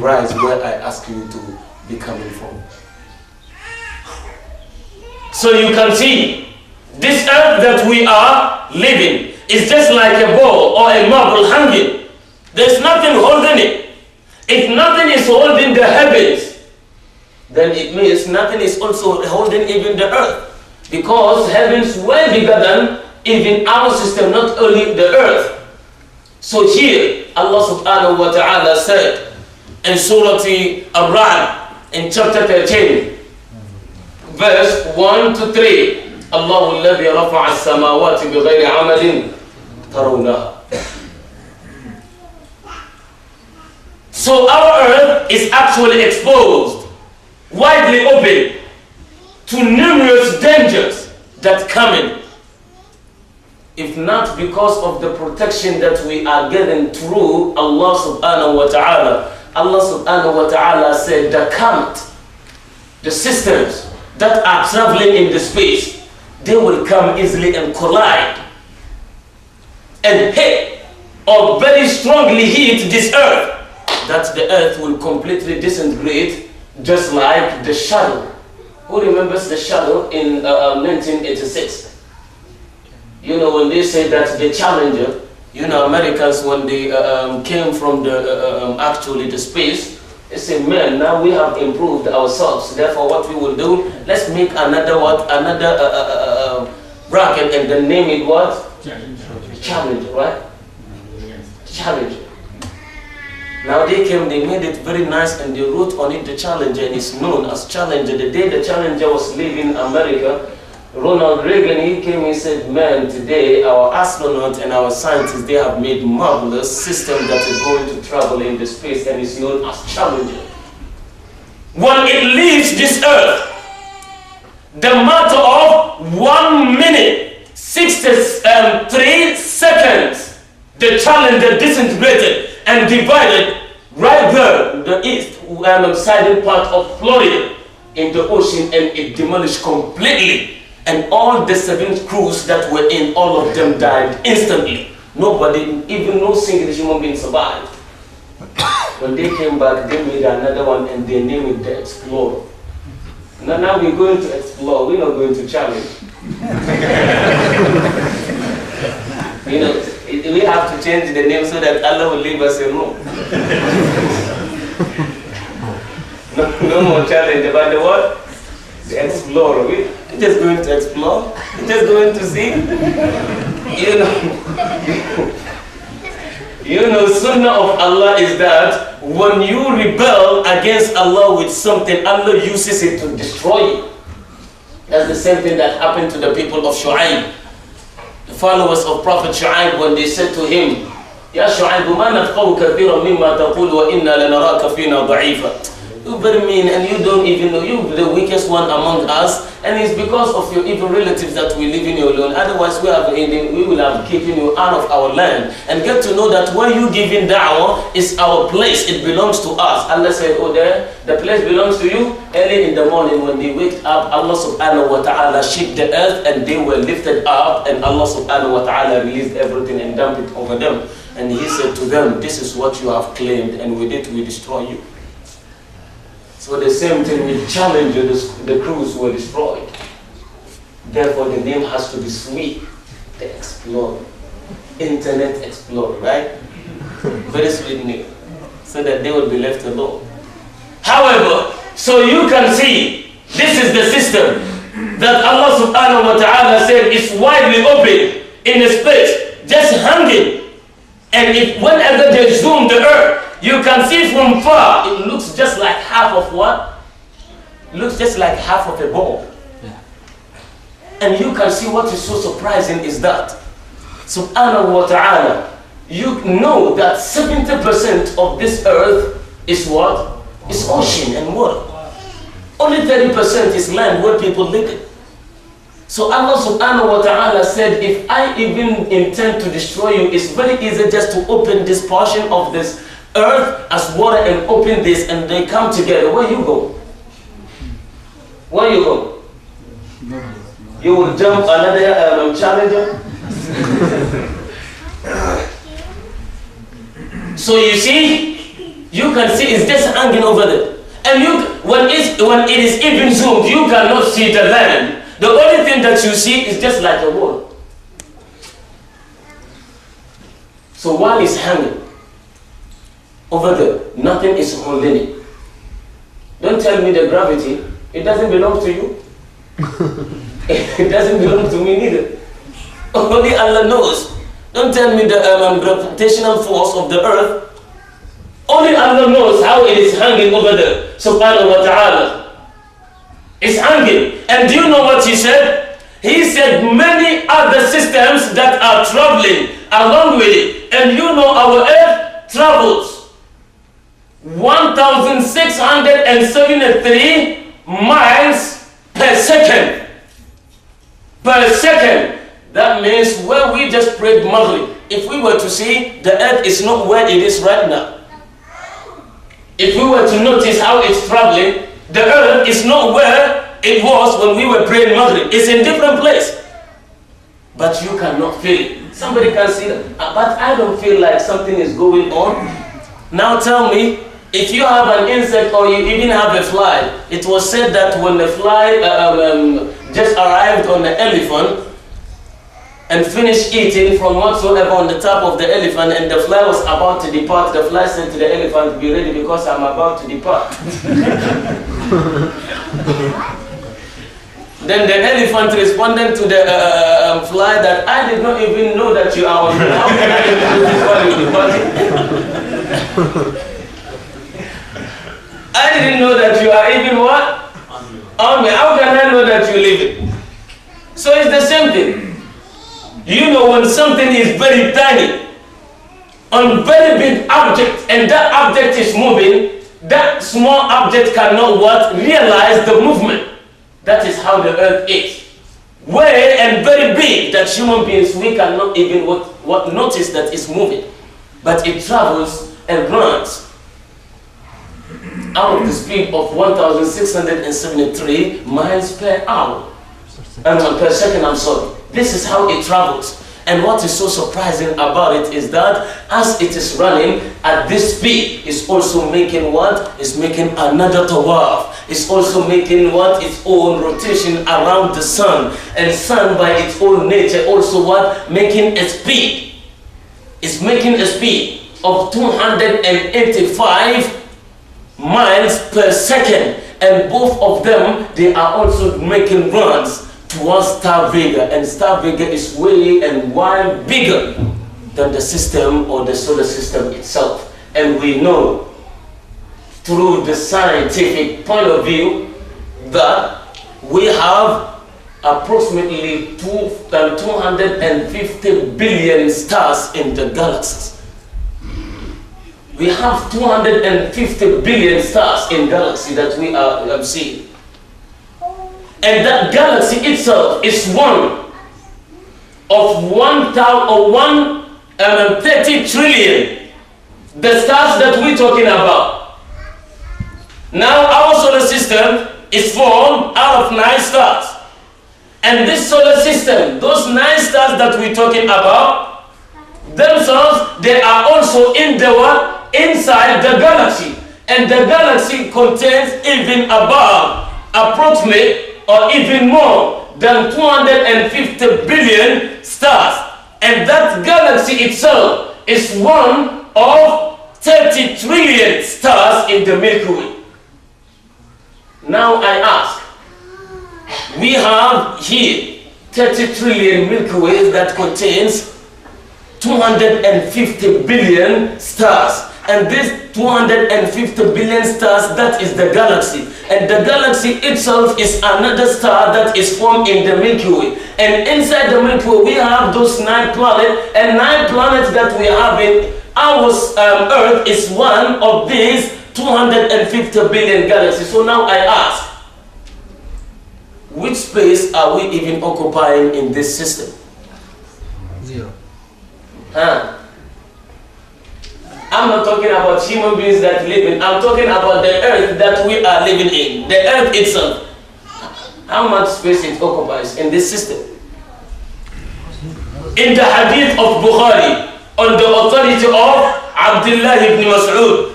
rise where I ask you to be coming from. So you can see, this earth that we are living is just like a ball or a marble hanging. There's nothing holding it. If nothing is holding the heavens, then it means nothing is also holding even the earth. Because heavens were bigger than even our system, not only the earth. So here, Allah subhanahu wa ta'ala said in Surah Al-Ra'd in chapter 13, verse 1 to 3, Allahu alladhi rafa'a as-samawati bighayri 'amalin tarawnaha. So our earth is actually exposed, widely open to numerous dangers that come in. If not because of the protection that we are getting through Allah subhanahu wa ta'ala. Allah subhanahu wa ta'ala said the comet, the systems that are traveling in the space, they will come easily and collide and hit or very strongly hit this earth, that the earth will completely disintegrate, just like the shuttle. Who remembers the shuttle in 1986? You know, when they say that the Challenger, you know, Americans, when they came from the actually the space, they say, man, now we have improved ourselves. Therefore, what we will do, let's make another bracket and then name it what? Challenger, right? Challenger. Now they came, they made it very nice, and they wrote on it the Challenger, and it's known as Challenger. The day the Challenger was leaving America, Ronald Reagan, he came and said, man, today our astronauts and our scientists, they have made marvelous system that is going to travel in the space, and it's known as Challenger. When it leaves this earth, the matter of 1 minute, 63 seconds, the Challenger disintegrated and divided right there, the east sided part of Florida, in the ocean, and it demolished completely. And all the 7 crews that were in, all of them died instantly. Nobody, even no single human being survived. When they came back, they made another one and they named it the Explorer. Now we're going to explore, we're not going to challenge. You know, we have to change the name so that Allah will leave us alone. No more challenge about the what? The Explorer. We're just going to explore. We're just going to see. You know, sunnah of Allah is that when you rebel against Allah with something, Allah uses it to destroy you. That's the same thing that happened to the people of Shu'aib. The followers of Prophet Shu'aib, when they said to him, Ya Shu'aib, ma nafqahu kathiran mimma taqul wa inna lanaraka fina da'ifa. You very mean, and you don't even know, you're the weakest one among us, and it's because of your evil relatives that we live in you alone. Otherwise, we will have keeping you out of our land. And get to know that when you give in da'wah, it's our place, it belongs to us. Allah said, oh there, the place belongs to you. Early in the morning when they waked up, Allah subhanahu wa ta'ala shook the earth and they were lifted up, and Allah subhanahu wa ta'ala released everything and dumped it over them. And He said to them, this is what you have claimed, and with it we destroy you. So the same thing with Challenger, the crews were destroyed. Therefore the name has to be sweet, the Explorer, Internet Explorer, right? Very sweet name, so that they will be left alone. However, so you can see, this is the system that Allah subhanahu wa ta'ala said is widely open in a space, just hanging. And whenever they zoom the earth, you can see from far, it looks just like half of what? It looks just like half of a ball. Yeah. And you can see what is so surprising is that, subhanahu wa ta'ala, you know that 70% of this earth is what? Is ocean and water. Only 30% is land where people live. So Allah subhanahu wa ta'ala said, if I even intend to destroy you, it's very easy just to open this portion of this earth as water and open this, and they come together. Where you go? Where you go? You will jump another Challenger? So you see, You can see it's just hanging over there. And when it is even zoomed, you cannot see the land. The only thing that you see is just like a wall. So while it's hanging over there, nothing is holding it. Don't tell me the gravity, it doesn't belong to you. It doesn't belong to me neither. Only Allah knows. Don't tell me the gravitational force of the earth. Only Allah knows how it is hanging over there. Subhanahu wa ta'ala. It's hanging. And do you know what he said? He said many other systems that are traveling along with it. And you know our earth travels 1,673 miles per second. Per second. That means when we just prayed Maghrib, if we were to see, the earth is not where it is right now. If we were to notice how it's traveling, the earth is not where it was when we were praying Maghrib. It's in a different place. But you cannot feel it. Somebody can see that. But I don't feel like something is going on. Now tell me, if you have an insect or you even have a fly, it was said that when the fly just arrived on the elephant, and finished eating from whatsoever on the top of the elephant, and the fly was about to depart, the fly said to the elephant, "Be ready because I'm about to depart." Then the elephant responded to the fly that, "I did not even know that you are on me. How can I even do this while you're departing?" I didn't know that you are even what? On me. How can I know that you're leaving? So it's the same thing. You know, when something is very tiny on very big object and that object is moving, that small object cannot what? Realize the movement. That is how the earth is. Way and very big that human beings, we cannot even what notice that it's moving. But it travels and runs out of the speed of 1,673 miles per hour. Per second, I'm sorry. This is how it travels. And what is so surprising about it is that as it is running at this speed, it's also making what? It's making another tawaf. It's also making what? Its own rotation around the sun. And sun by its own nature also what? Making a speed. It's making a speed of 285 miles per second. And both of them, they are also making runs towards Star Vega, and Star Vega is way and wide bigger than the system or the solar system itself. And we know through the scientific point of view that we have approximately 250 billion stars in the galaxies. We have 250 billion stars in galaxy that we are seeing. And that galaxy itself is one of 130 trillion, the stars that we're talking about. Now our solar system is formed out of 9 stars. And this solar system, those 9 stars that we're talking about, themselves, they are also in the what? Inside the galaxy. And the galaxy contains even above, approximately, or even more than 250 billion stars. And that galaxy itself is one of 30 trillion stars in the Milky Way. Now I ask, we have here 30 trillion Milky Way that contains 250 billion stars. And this 250 billion stars, that is the galaxy. And the galaxy itself is another star that is formed in the Milky Way. And inside the Milky Way, we have those 9 planets. And 9 planets that we have in our Earth is one of these 250 billion galaxies. So now I ask, which space are we even occupying in this system? 0. I'm not talking about human beings that live in, I'm talking about the earth that we are living in, the earth itself. How much space it occupies in this system? In the hadith of Bukhari, on the authority of Abdullah ibn Mas'ud,